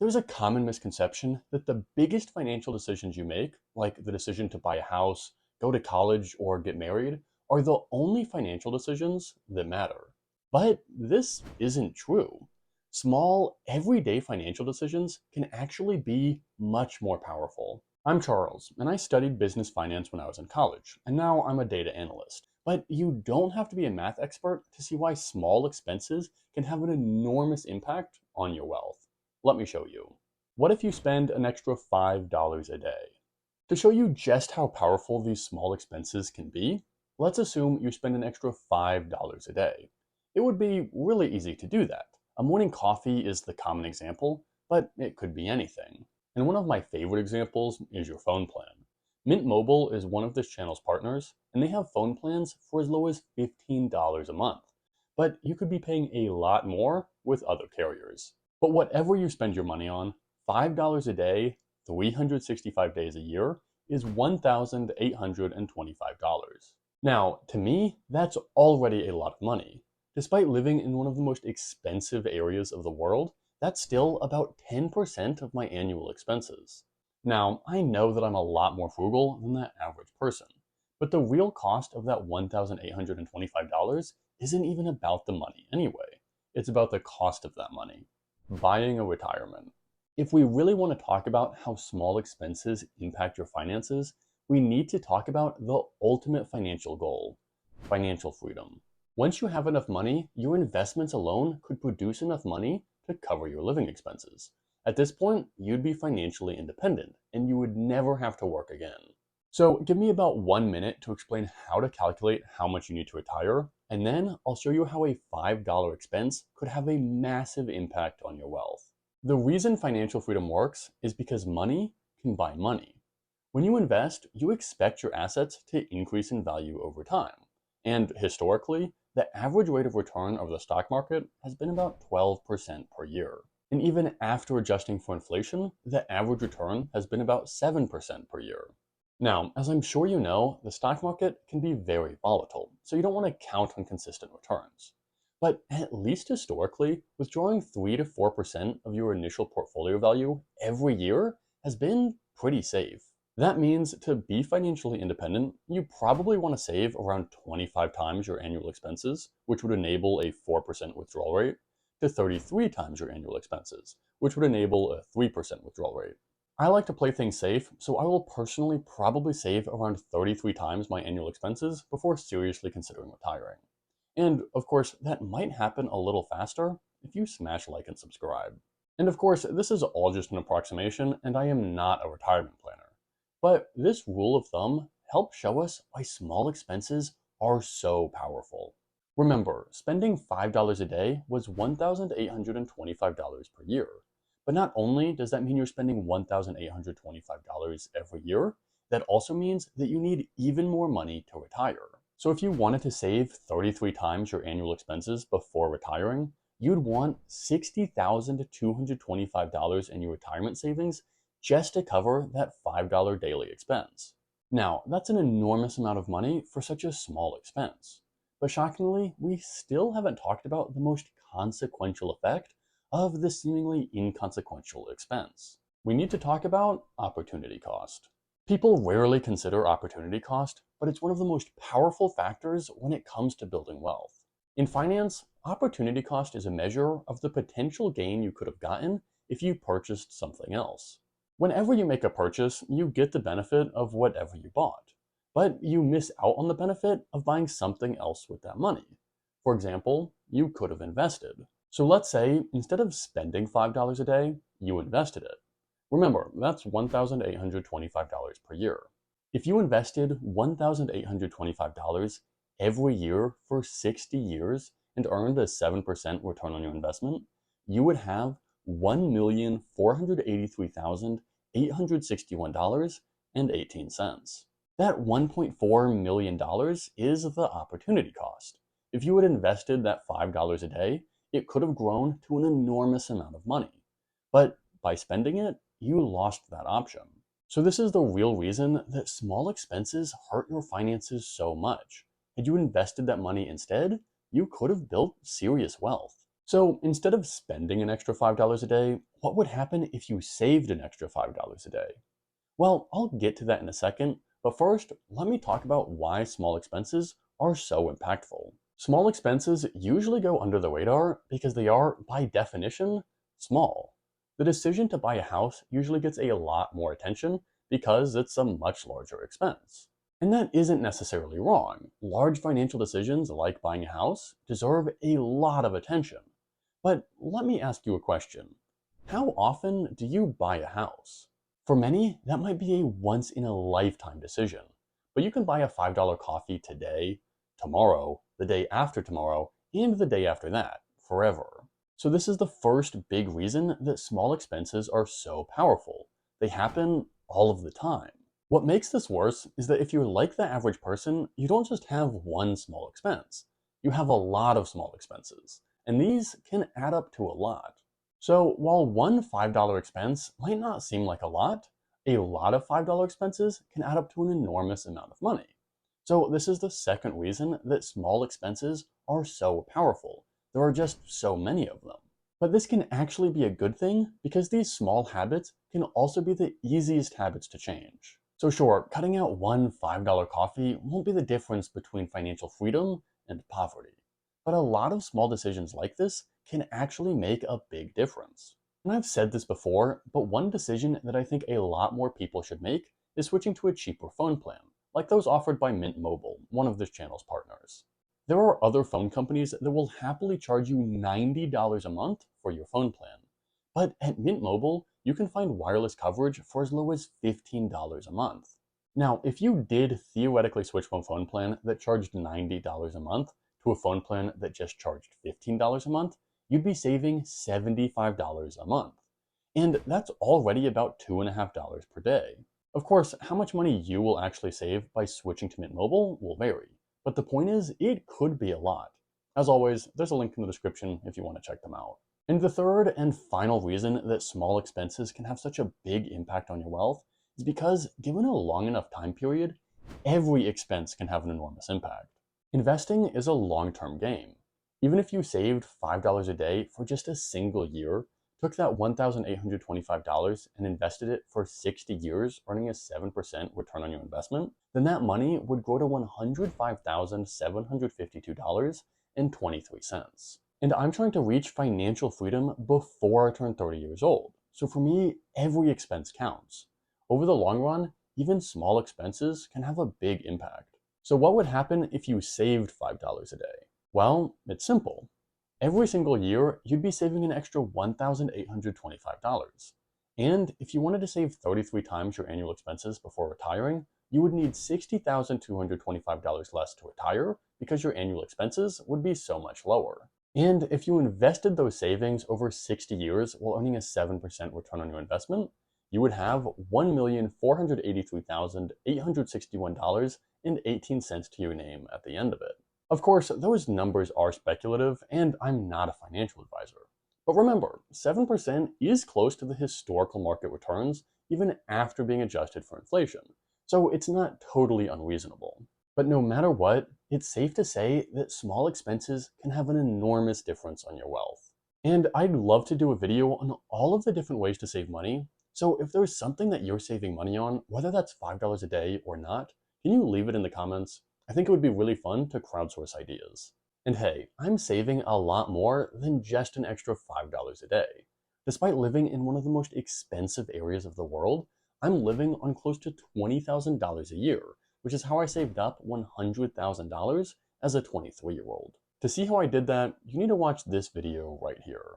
There's a common misconception that the biggest financial decisions you make, like the decision to buy a house, go to college, or get married, are the only financial decisions that matter. But this isn't true. Small, everyday financial decisions can actually be much more powerful. I'm Charles, and I studied business finance when I was in college, and now I'm a data analyst. But you don't have to be a math expert to see why small expenses can have an enormous impact on your wealth. Let me show you. What if you spend an extra $5 a day? To show you just how powerful these small expenses can be, let's assume you spend an extra $5 a day. It would be really easy to do that. A morning coffee is the common example, but it could be anything. And one of my favorite examples is your phone plan. Mint Mobile is one of this channel's partners, and they have phone plans for as low as $15 a month. But you could be paying a lot more with other carriers. But whatever you spend your money on, $5 a day, 365 days a year, is $1,825. Now, to me, that's already a lot of money. Despite living in one of the most expensive areas of the world, that's still about 10% of my annual expenses. Now, I know that I'm a lot more frugal than the average person, but the real cost of that $1,825 isn't even about the money anyway. It's about the cost of that money. Buying a retirement. If we really want to talk about how small expenses impact your finances, we need to talk about the ultimate financial goal, financial freedom. Once you have enough money, your investments alone could produce enough money to cover your living expenses. At this point, you'd be financially independent and you would never have to work again. So give me about 1 minute to explain how to calculate how much you need to retire, and then I'll show you how a $5 expense could have a massive impact on your wealth. The reason financial freedom works is because money can buy money. When you invest, you expect your assets to increase in value over time. And historically, the average rate of return of the stock market has been about 12% per year. And even after adjusting for inflation, the average return has been about 7% per year. Now, as I'm sure you know, the stock market can be very volatile, so you don't want to count on consistent returns. But at least historically, withdrawing 3 to 4% of your initial portfolio value every year has been pretty safe. That means to be financially independent, you probably want to save around 25 times your annual expenses, which would enable a 4% withdrawal rate, to 33 times your annual expenses, which would enable a 3% withdrawal rate. I like to play things safe, so I will personally probably save around 33 times my annual expenses before seriously considering retiring. And of course, that might happen a little faster if you smash like and subscribe. And of course, this is all just an approximation, and I am not a retirement planner. But this rule of thumb helps show us why small expenses are so powerful. Remember, spending $5 a day was $1,825 per year. But not only does that mean you're spending $1,825 every year, that also means that you need even more money to retire. So if you wanted to save 33 times your annual expenses before retiring, you'd want $60,225 in your retirement savings just to cover that $5 daily expense. Now, that's an enormous amount of money for such a small expense. But shockingly, we still haven't talked about the most consequential effect of this seemingly inconsequential expense. We need to talk about opportunity cost. People rarely consider opportunity cost, but it's one of the most powerful factors when it comes to building wealth. In finance, opportunity cost is a measure of the potential gain you could have gotten if you purchased something else. Whenever you make a purchase, you get the benefit of whatever you bought, but you miss out on the benefit of buying something else with that money. For example, you could have invested. So let's say instead of spending $5 a day, you invested it. Remember, that's $1,825 per year. If you invested $1,825 every year for 60 years and earned a 7% return on your investment, you would have $1,483,861.18. That $1.4 million is the opportunity cost. If you had invested that $5 a day, it could have grown to an enormous amount of money. But by spending it, you lost that option. So this is the real reason that small expenses hurt your finances so much. Had you invested that money instead, you could have built serious wealth. So instead of spending an extra $5 a day, what would happen if you saved an extra $5 a day? Well, I'll get to that in a second, but first, let me talk about why small expenses are so impactful. Small expenses usually go under the radar because they are, by definition, small. The decision to buy a house usually gets a lot more attention because it's a much larger expense. And that isn't necessarily wrong. Large financial decisions like buying a house deserve a lot of attention. But let me ask you a question. How often do you buy a house? For many, that might be a once in a lifetime decision. But you can buy a $5 coffee today, tomorrow, the day after tomorrow, and the day after that, forever. So this is the first big reason that small expenses are so powerful. They happen all of the time. What makes this worse is that if you're like the average person, you don't just have one small expense. You have a lot of small expenses, and these can add up to a lot. So while one $5 expense might not seem like a lot of $5 expenses can add up to an enormous amount of money. So this is the second reason that small expenses are so powerful. There are just so many of them. But this can actually be a good thing because these small habits can also be the easiest habits to change. So sure, cutting out one $5 coffee won't be the difference between financial freedom and poverty. But a lot of small decisions like this can actually make a big difference. And I've said this before, but one decision that I think a lot more people should make is switching to a cheaper phone plan, like those offered by Mint Mobile, one of this channel's partners. There are other phone companies that will happily charge you $90 a month for your phone plan. But at Mint Mobile, you can find wireless coverage for as low as $15 a month. Now, if you did theoretically switch from a phone plan that charged $90 a month to a phone plan that just charged $15 a month, you'd be saving $75 a month. And that's already about $2.50 per day. Of course, how much money you will actually save by switching to Mint Mobile will vary, but the point is, it could be a lot. As always, there's a link in the description if you want to check them out. And the third and final reason that small expenses can have such a big impact on your wealth is because, given a long enough time period, every expense can have an enormous impact. Investing is a long-term game. Even if you saved $5 a day for just a single year, took that $1,825 and invested it for 60 years, earning a 7% return on your investment, then that money would grow to $105,752.23. And I'm trying to reach financial freedom before I turn 30 years old. So for me, every expense counts. Over the long run, even small expenses can have a big impact. So what would happen if you saved $5 a day? Well, it's simple. Every single year, you'd be saving an extra $1,825. And if you wanted to save 33 times your annual expenses before retiring, you would need $60,225 less to retire because your annual expenses would be so much lower. And if you invested those savings over 60 years while earning a 7% return on your investment, you would have $1,483,861.18 to your name at the end of it. Of course, those numbers are speculative, and I'm not a financial advisor. But remember, 7% is close to the historical market returns even after being adjusted for inflation, so it's not totally unreasonable. But no matter what, it's safe to say that small expenses can have an enormous difference on your wealth. And I'd love to do a video on all of the different ways to save money, so if there's something that you're saving money on, whether that's $5 a day or not, can you leave it in the comments? I think it would be really fun to crowdsource ideas. And hey, I'm saving a lot more than just an extra $5 a day. Despite living in one of the most expensive areas of the world, I'm living on close to $20,000 a year, which is how I saved up $100,000 as a 23-year-old. To see how I did that, you need to watch this video right here.